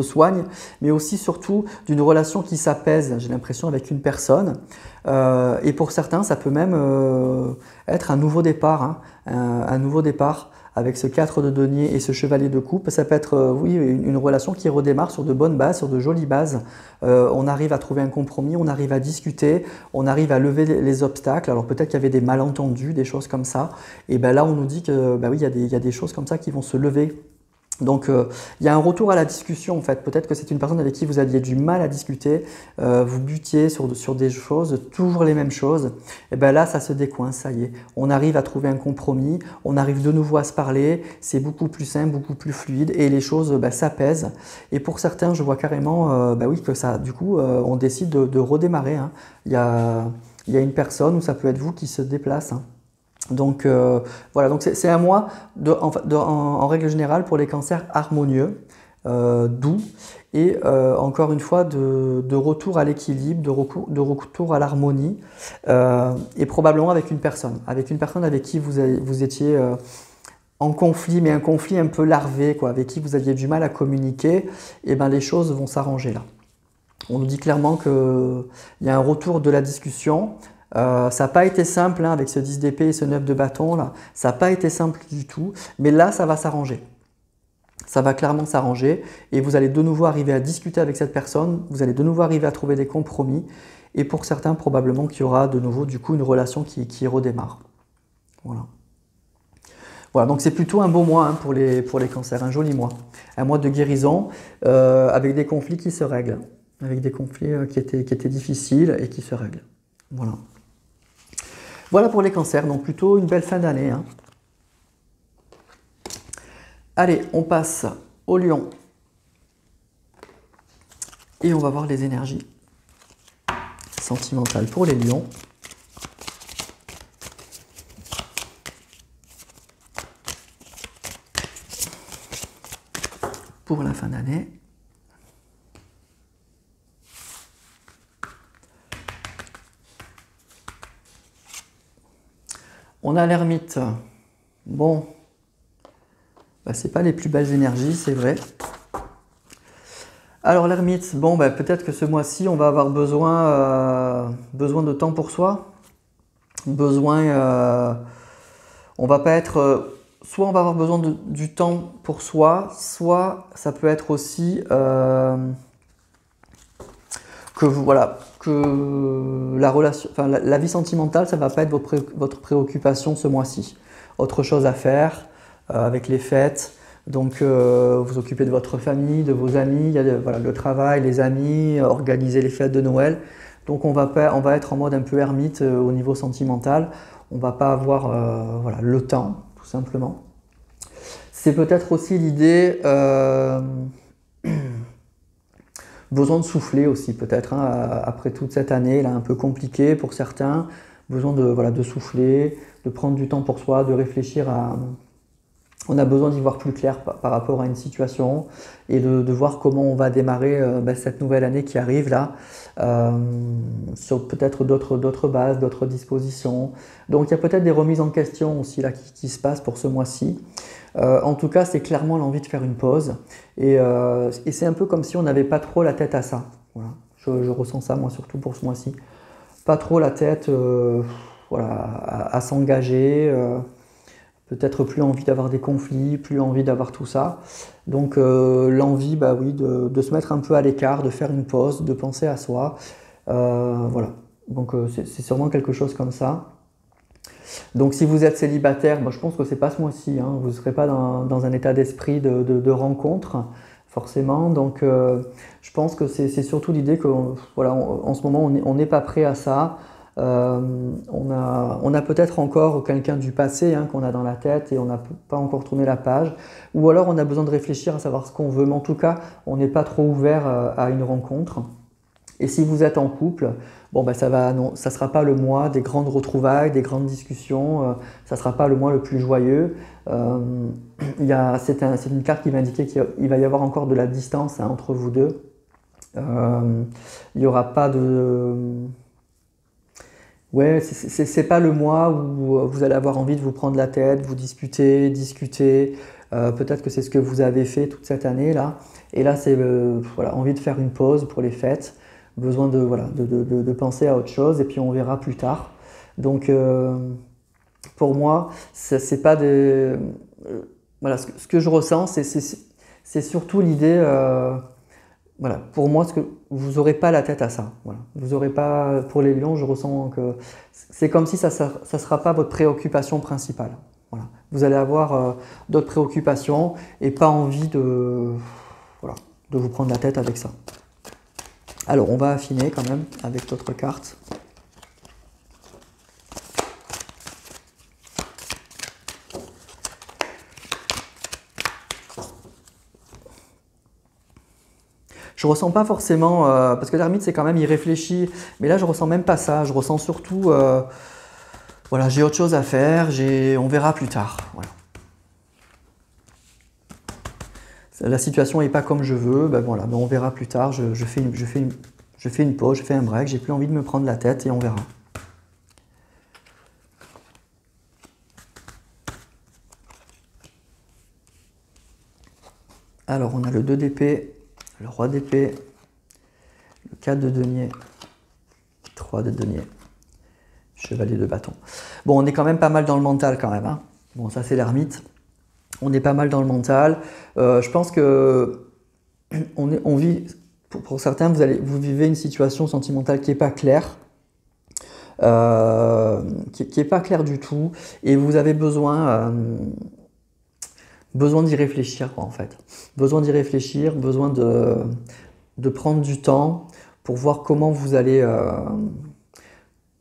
soignent, mais aussi surtout d'une relation qui s'apaise, j'ai l'impression, avec une personne. Et pour certains, ça peut même être un nouveau départ, hein, un nouveau départ avec ce 4 de denier et ce chevalier de coupe. Ça peut être oui, une relation qui redémarre sur de bonnes bases, sur de jolies bases. On arrive à trouver un compromis, on arrive à discuter, on arrive à lever les obstacles. Alors peut-être qu'il y avait des malentendus, des choses comme ça. Et ben là, on nous dit que oui, il y a des choses comme ça qui vont se lever. Donc il y a un retour à la discussion en fait. Peut-être que c'est une personne avec qui vous aviez du mal à discuter, vous butiez sur des choses, toujours les mêmes choses. Et bien là, ça se décoince, ça y est. On arrive à trouver un compromis, on arrive de nouveau à se parler, c'est beaucoup plus simple, beaucoup plus fluide et les choses s'apaisent. Et pour certains, je vois carrément oui, que ça, du coup, on décide de redémarrer, hein. Il y a une personne ou ça peut être vous qui se déplace, hein. Donc voilà, donc c'est un mois en règle générale pour les cancers harmonieux, doux et encore une fois de retour à l'équilibre, de retour à l'harmonie et probablement avec une personne avec qui vous étiez en conflit, mais un conflit un peu larvé, quoi, avec qui vous aviez du mal à communiquer, et ben les choses vont s'arranger là. On nous dit clairement qu'il y a un retour de la discussion. Ça n'a pas été simple, hein, avec ce 10 d'épée et ce 9 de bâton là, ça n'a pas été simple du tout, mais là ça va s'arranger. Ça va clairement s'arranger et vous allez de nouveau arriver à discuter avec cette personne, vous allez de nouveau arriver à trouver des compromis et pour certains probablement qu'il y aura de nouveau du coup une relation qui redémarre. Voilà. Voilà, donc c'est plutôt un beau mois, hein, pour les cancers, un joli mois. Un mois de guérison avec des conflits qui se règlent, avec des conflits qui étaient difficiles et qui se règlent. Voilà. Voilà pour les cancers, donc plutôt une belle fin d'année, hein. Allez, on passe au lion. Et on va voir les énergies sentimentales pour les lions. Pour la fin d'année. On a l'ermite. Bon, c'est pas les plus belles énergies, c'est vrai. Alors l'ermite, bon, peut-être que ce mois-ci, on va avoir besoin de temps pour soi. On va pas être... soit on va avoir besoin du temps pour soi, soit ça peut être aussi que la relation, la vie sentimentale, ça va pas être votre préoccupation ce mois-ci. Autre chose à faire avec les fêtes, donc vous occupez de votre famille, de vos amis, il y a le travail, les amis, organiser les fêtes de Noël. Donc on va être en mode un peu ermite au niveau sentimental. On va pas avoir le temps, tout simplement. C'est peut-être aussi l'idée Besoin de souffler aussi peut-être, hein, après toute cette année là un peu compliquée pour certains. Besoin de, voilà, de souffler, de prendre du temps pour soi, de réfléchir à... On a besoin d'y voir plus clair par rapport à une situation et de voir comment on va démarrer cette nouvelle année qui arrive là, euh, sur peut-être d'autres bases, d'autres dispositions. Donc il y a peut-être des remises en question aussi là qui se passent pour ce mois-ci. En tout cas, c'est clairement l'envie de faire une pause et c'est un peu comme si on n'avait pas trop la tête à ça. Voilà. Je ressens ça moi surtout pour ce mois-ci. Pas trop la tête voilà, à s'engager. Peut-être plus envie d'avoir des conflits, plus envie d'avoir tout ça. Donc l'envie, bah oui, de se mettre un peu à l'écart, de faire une pause, de penser à soi. Voilà. Donc c'est sûrement quelque chose comme ça. Donc si vous êtes célibataire, bah, je pense que c'est pas ce mois-ci, hein. Vous ne serez pas dans un état d'esprit de rencontre, forcément. Donc je pense que c'est surtout l'idée que voilà, en ce moment on n'est pas prêt à ça. On a peut-être encore quelqu'un du passé hein, qu'on a dans la tête et on n'a pas encore tourné la page. Ou alors on a besoin de réfléchir à savoir ce qu'on veut. Mais en tout cas, on n'est pas trop ouvert à une rencontre. Et si vous êtes en couple, bon, ben ça sera pas le mois des grandes retrouvailles, des grandes discussions. Ça sera pas le mois le plus joyeux. C'est une carte qui m'indiquait qu'il va y avoir encore de la distance hein, entre vous deux. Il n'y aura pas de... Ouais, c'est pas le mois où vous allez avoir envie de vous prendre la tête, vous disputer, discuter. Peut-être que c'est ce que vous avez fait toute cette année là. Et là, c'est voilà, envie de faire une pause pour les fêtes. Besoin de, voilà, de penser à autre chose et puis on verra plus tard. Donc, pour moi, c'est pas des. Voilà, ce que je ressens, c'est surtout l'idée. Voilà, pour moi, vous n'aurez pas la tête à ça. Voilà. Vous aurez pas, pour les lions, je ressens que c'est comme si ça ne sera pas votre préoccupation principale. Voilà. Vous allez avoir d'autres préoccupations et pas envie voilà, de vous prendre la tête avec ça. Alors, on va affiner quand même avec d'autres cartes. Je ressens pas forcément, parce que l'ermite c'est quand même, il réfléchit, mais là je ressens même pas ça, je ressens surtout, voilà, j'ai autre chose à faire, on verra plus tard. Voilà. La situation n'est pas comme je veux, ben voilà, ben on verra plus tard, je fais une pause, je fais un break, j'ai plus envie de me prendre la tête et on verra. Alors on a le 2 d'épée, le roi d'épée, le 4 de denier, 3 de denier, chevalier de bâton. Bon, on est quand même pas mal dans le mental quand même. Hein. Bon, ça c'est l'ermite. On est pas mal dans le mental. Je pense que on vit, pour certains, vous vivez une situation sentimentale qui n'est pas claire. Qui n'est pas claire du tout. Et vous avez besoin d'y réfléchir, quoi, en fait. Besoin d'y réfléchir, besoin de prendre du temps pour voir comment vous allez...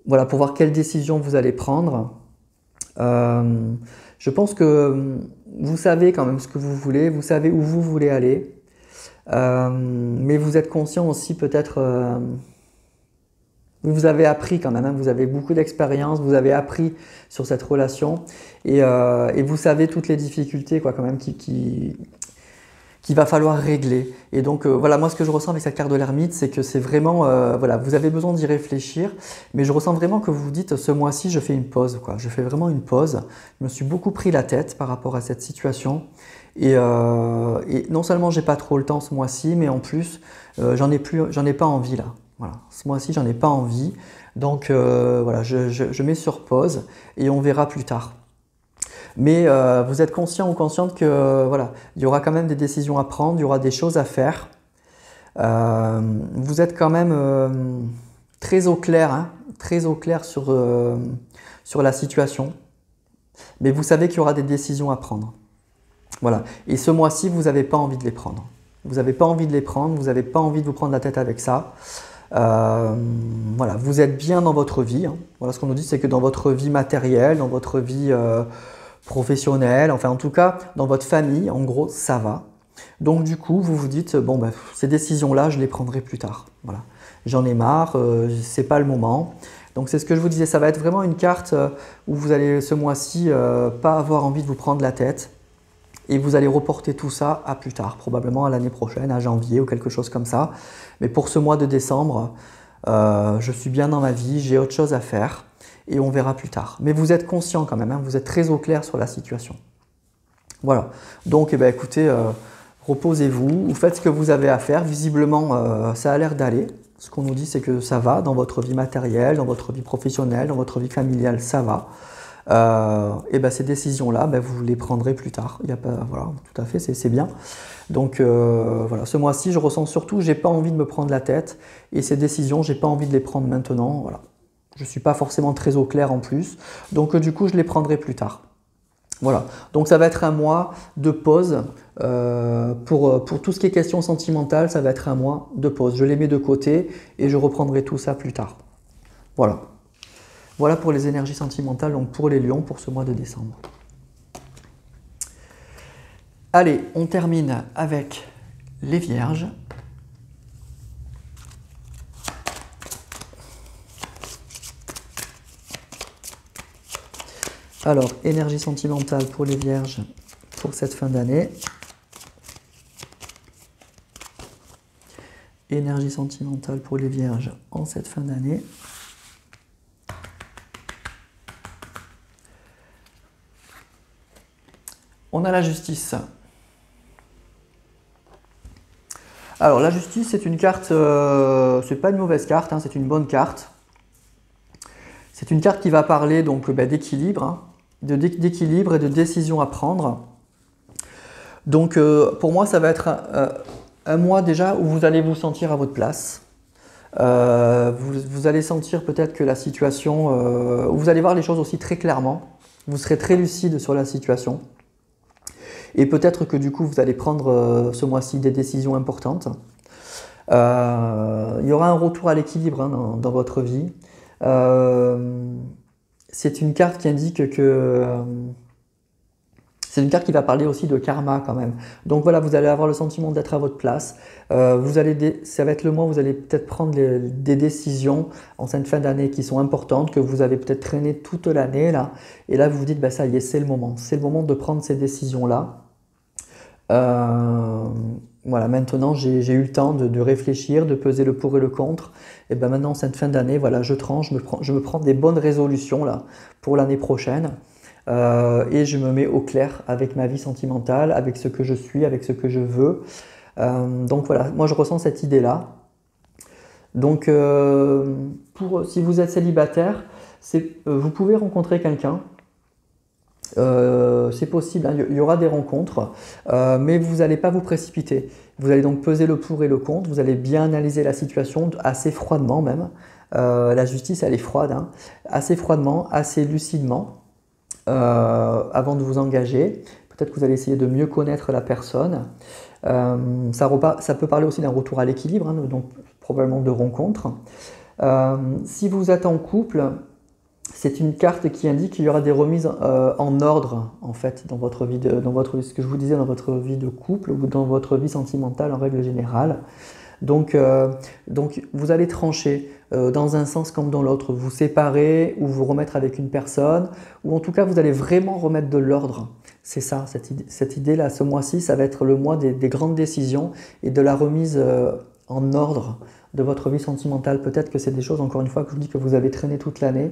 voilà, pour voir quelles décisions vous allez prendre. Je pense que vous savez quand même ce que vous voulez, vous savez où vous voulez aller. Mais vous êtes conscient aussi peut-être... vous avez appris quand même, hein, vous avez beaucoup d'expérience, vous avez appris sur cette relation et vous savez toutes les difficultés quoi, quand même qu'il va falloir régler. Et donc voilà, moi ce que je ressens avec cette carte de l'ermite, c'est que c'est vraiment, voilà, vous avez besoin d'y réfléchir, mais je ressens vraiment que vous vous dites ce mois-ci je fais une pause, quoi. Je fais vraiment une pause. Je me suis beaucoup pris la tête par rapport à cette situation et non seulement j'ai pas trop le temps ce mois-ci, mais en plus j'en ai pas envie là. Voilà, ce mois-ci, j'en ai pas envie. Donc voilà, je mets sur pause et on verra plus tard. Mais vous êtes conscient ou consciente que voilà, il y aura quand même des décisions à prendre, il y aura des choses à faire. Vous êtes quand même très au clair, hein, très au clair sur la situation. Mais vous savez qu'il y aura des décisions à prendre. Voilà. Et ce mois-ci, vous n'avez pas envie de les prendre. Vous n'avez pas envie de les prendre, vous n'avez pas envie de vous prendre la tête avec ça. Voilà, vous êtes bien dans votre vie. Hein. Voilà, ce qu'on nous dit, c'est que dans votre vie matérielle, dans votre vie professionnelle, enfin en tout cas dans votre famille, en gros, ça va. Donc du coup, vous vous dites, bon, ben, ces décisions-là, je les prendrai plus tard. Voilà. J'en ai marre, c'est pas le moment. Donc c'est ce que je vous disais, ça va être vraiment une carte où vous allez ce mois-ci pas avoir envie de vous prendre la tête et vous allez reporter tout ça à plus tard, probablement à l'année prochaine, à janvier ou quelque chose comme ça. Mais pour ce mois de décembre, je suis bien dans ma vie, j'ai autre chose à faire et on verra plus tard. Mais vous êtes conscient quand même, hein, vous êtes très au clair sur la situation. Voilà, donc eh ben, écoutez, reposez-vous, vous faites ce que vous avez à faire. Visiblement, ça a l'air d'aller. Ce qu'on nous dit, c'est que ça va dans votre vie matérielle, dans votre vie professionnelle, dans votre vie familiale, ça va. Et ben, ces décisions-là, ben, vous les prendrez plus tard. Il y a pas, voilà, tout à fait, c'est bien. Donc voilà, ce mois-ci, je ressens surtout, j'ai pas envie de me prendre la tête. Et ces décisions, j'ai pas envie de les prendre maintenant. Voilà. Je suis pas forcément très au clair en plus. Donc du coup, je les prendrai plus tard. Voilà, donc ça va être un mois de pause. Pour tout ce qui est question sentimentale, ça va être un mois de pause. Je les mets de côté et je reprendrai tout ça plus tard. Voilà. Voilà pour les énergies sentimentales, donc pour les lions, pour ce mois de décembre. Allez, on termine avec les vierges. Alors, énergie sentimentale pour les vierges pour cette fin d'année. Énergie sentimentale pour les vierges en cette fin d'année. On a la justice. Alors, la justice, c'est une carte, c'est pas une mauvaise carte, hein, c'est une bonne carte. C'est une carte qui va parler donc d'équilibre, hein, d'équilibre et de décision à prendre. Donc pour moi, ça va être un mois déjà où vous allez vous sentir à votre place. Vous allez sentir peut-être que la situation, vous allez voir les choses aussi très clairement. Vous serez très lucide sur la situation. Et peut-être que du coup, vous allez prendre ce mois-ci des décisions importantes. Il y aura un retour à l'équilibre hein, dans votre vie. C'est une carte qui indique que c'est une carte qui va parler aussi de karma quand même. Donc voilà, vous allez avoir le sentiment d'être à votre place. Ça va être le mois où vous allez peut-être prendre des décisions en cette fin d'année qui sont importantes, que vous avez peut-être traîné toute l'année là. Et là, vous vous dites, bah, ça y est, c'est le moment. C'est le moment de prendre ces décisions-là. Voilà, maintenant j'ai eu le temps de réfléchir, de peser le pour et le contre. Et ben maintenant, cette fin d'année, voilà, je tranche, je me prends des bonnes résolutions là pour l'année prochaine. Et je me mets au clair avec ma vie sentimentale, avec ce que je suis, avec ce que je veux. Donc voilà, moi je ressens cette idée-là. Donc si vous êtes célibataire, vous pouvez rencontrer quelqu'un. C'est possible, hein, il y aura des rencontres, mais vous n'allez pas vous précipiter. Vous allez donc peser le pour et le contre, vous allez bien analyser la situation assez froidement même. La justice, elle est froide, hein, assez froidement, assez lucidement. Avant de vous engager. Peut-être que vous allez essayer de mieux connaître la personne. Ça peut parler aussi d'un retour à l'équilibre, hein, donc probablement de rencontre. Si vous êtes en couple, c'est une carte qui indique qu'il y aura des remises en ordre en fait dans votre vie, ce que je vous disais, dans votre vie de couple ou dans votre vie sentimentale en règle générale. Donc vous allez trancher dans un sens comme dans l'autre, vous séparer ou vous remettre avec une personne, ou en tout cas vous allez vraiment remettre de l'ordre. C'est ça, cette idée-là, ce mois-ci, ça va être le mois des grandes décisions et de la remise en ordre de votre vie sentimentale. Peut-être que c'est des choses, encore une fois, que je vous dis que vous avez traîné toute l'année.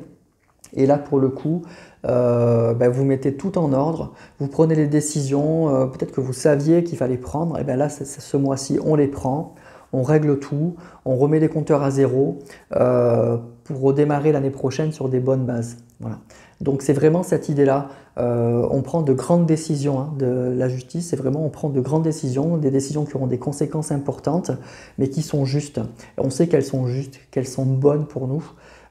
Et là, pour le coup, vous mettez tout en ordre, vous prenez les décisions, peut-être que vous saviez qu'il fallait prendre, et bien là, ce mois-ci, on les prend. On règle tout, on remet les compteurs à zéro pour redémarrer l'année prochaine sur des bonnes bases. Voilà. Donc c'est vraiment cette idée-là. On prend de grandes décisions hein, de la justice, c'est vraiment on prend de grandes décisions, des décisions qui auront des conséquences importantes, mais qui sont justes. On sait qu'elles sont justes, qu'elles sont bonnes pour nous.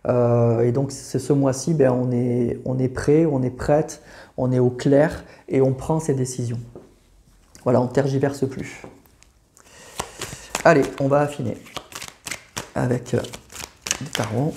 Et donc ce mois-ci, on est prêt, on est prête, on est au clair et on prend ces décisions. Voilà, on ne tergiverse plus. Allez, on va affiner avec le tarot.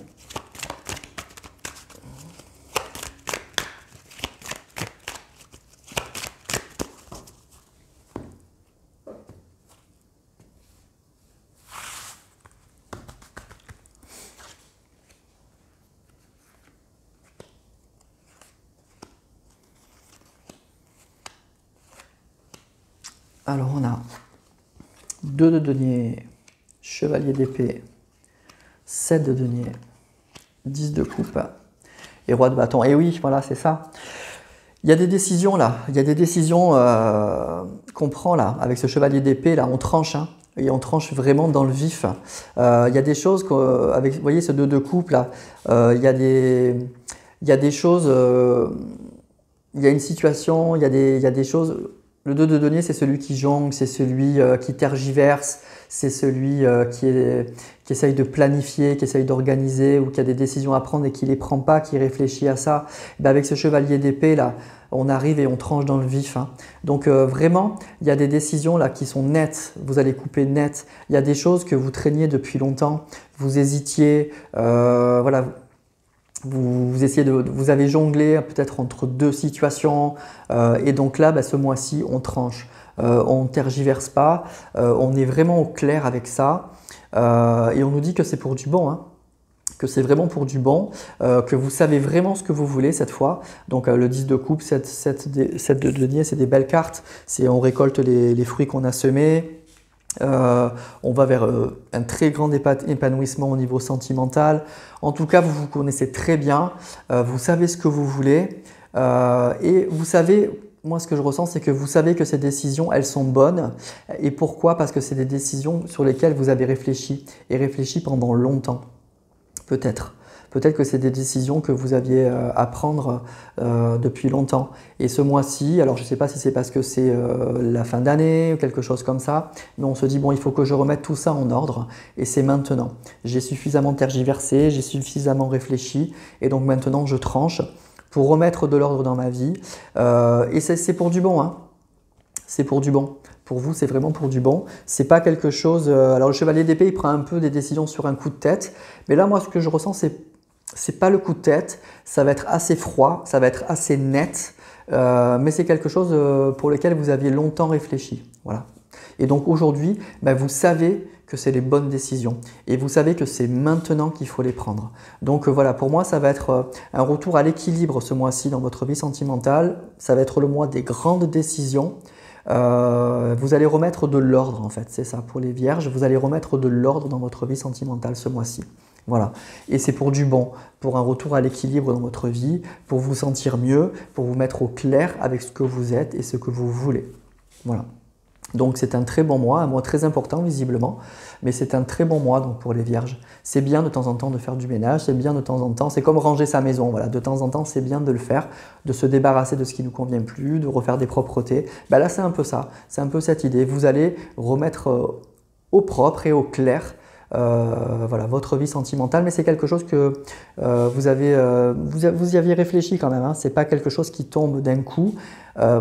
Alors on a 2 de denier, chevalier d'épée, 7 de denier, 10 de coupe et roi de bâton. Et oui, voilà, c'est ça. Il y a des décisions là, il y a des décisions qu'on prend là, avec ce chevalier d'épée, là, on tranche, hein, et on tranche vraiment dans le vif. Il y a des choses, avec, vous voyez ce 2 de coupe là, il y a des choses, il y a une situation, il y a des choses. Le 2 de denier, c'est celui qui jongle, c'est celui qui tergiverse, c'est celui qui essaye de planifier, qui essaye d'organiser ou qui a des décisions à prendre et qui ne les prend pas, qui réfléchit à ça. Et bien avec ce chevalier d'épée, là, on arrive et on tranche dans le vif, hein. Donc vraiment, il y a des décisions là qui sont nettes, vous allez couper net. Il y a des choses que vous traîniez depuis longtemps, vous hésitiez, voilà. Vous essayez vous avez jonglé peut-être entre 2 situations et donc là, ce mois-ci, on tranche. On ne tergiverse pas, on est vraiment au clair avec ça et on nous dit que c'est pour du bon, hein, que c'est vraiment pour du bon, que vous savez vraiment ce que vous voulez cette fois. Donc le 10 de coupe, 7 de denier, c'est des belles cartes, on récolte les fruits qu'on a semés. On va vers un très grand épanouissement au niveau sentimental. En tout cas, vous vous connaissez très bien, vous savez ce que vous voulez et vous savez, moi ce que je ressens, c'est que vous savez que ces décisions, elles sont bonnes. Et pourquoi? Parce que c'est des décisions sur lesquelles vous avez réfléchi et réfléchi pendant longtemps, peut-être. Peut-être que c'est des décisions que vous aviez à prendre depuis longtemps. Et ce mois-ci, alors je ne sais pas si c'est parce que c'est la fin d'année ou quelque chose comme ça, mais on se dit bon, il faut que je remette tout ça en ordre et c'est maintenant. J'ai suffisamment tergiversé, j'ai suffisamment réfléchi et donc maintenant je tranche pour remettre de l'ordre dans ma vie. Et c'est pour du bon, hein. C'est pour du bon. Pour vous, c'est vraiment pour du bon. C'est pas quelque chose. Alors le chevalier d'épée, il prend un peu des décisions sur un coup de tête, mais là, moi, ce que je ressens, c'est pas le coup de tête. Ça va être assez froid, ça va être assez net, mais c'est quelque chose pour lequel vous aviez longtemps réfléchi. Voilà. Et donc aujourd'hui, vous savez que c'est les bonnes décisions et vous savez que c'est maintenant qu'il faut les prendre. Donc voilà, pour moi, ça va être un retour à l'équilibre ce mois-ci dans votre vie sentimentale. Ça va être le mois des grandes décisions. Vous allez remettre de l'ordre en fait, c'est ça pour les vierges, vous allez remettre de l'ordre dans votre vie sentimentale ce mois-ci. Voilà, et c'est pour du bon, pour un retour à l'équilibre dans votre vie, pour vous sentir mieux, pour vous mettre au clair avec ce que vous êtes et ce que vous voulez. Voilà. Donc c'est un très bon mois, un mois très important visiblement, mais c'est un très bon mois donc pour les vierges. C'est bien de temps en temps de faire du ménage, c'est bien de temps en temps, c'est comme ranger sa maison, voilà, de temps en temps c'est bien de le faire, de se débarrasser de ce qui ne nous convient plus, de refaire des propretés. Là c'est un peu ça, c'est un peu cette idée, vous allez remettre au propre et au clair voilà, votre vie sentimentale, mais c'est quelque chose que vous y aviez réfléchi quand même, hein. C'est pas quelque chose qui tombe d'un coup.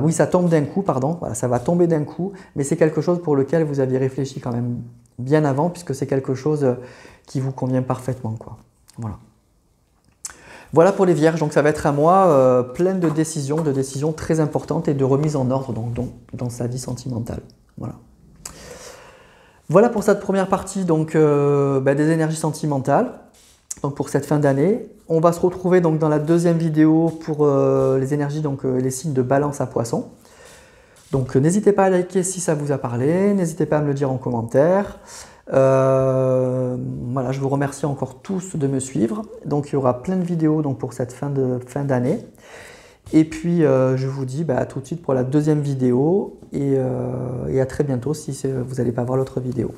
Oui, ça tombe d'un coup, pardon, voilà, ça va tomber d'un coup, mais c'est quelque chose pour lequel vous aviez réfléchi quand même bien avant, puisque c'est quelque chose qui vous convient parfaitement, quoi. Voilà. Voilà pour les vierges, donc ça va être un mois plein de décisions très importantes et de remise en ordre donc, dans sa vie sentimentale. Voilà. Voilà pour cette première partie donc, des énergies sentimentales donc pour cette fin d'année. On va se retrouver donc dans la deuxième vidéo pour les énergies, donc les signes de balance à poisson. Donc n'hésitez pas à liker si ça vous a parlé, n'hésitez pas à me le dire en commentaire. Voilà, je vous remercie encore tous de me suivre. Donc il y aura plein de vidéos donc, pour cette fin d'année. Et puis je vous dis à tout de suite pour la deuxième vidéo et à très bientôt si vous n'allez pas voir l'autre vidéo.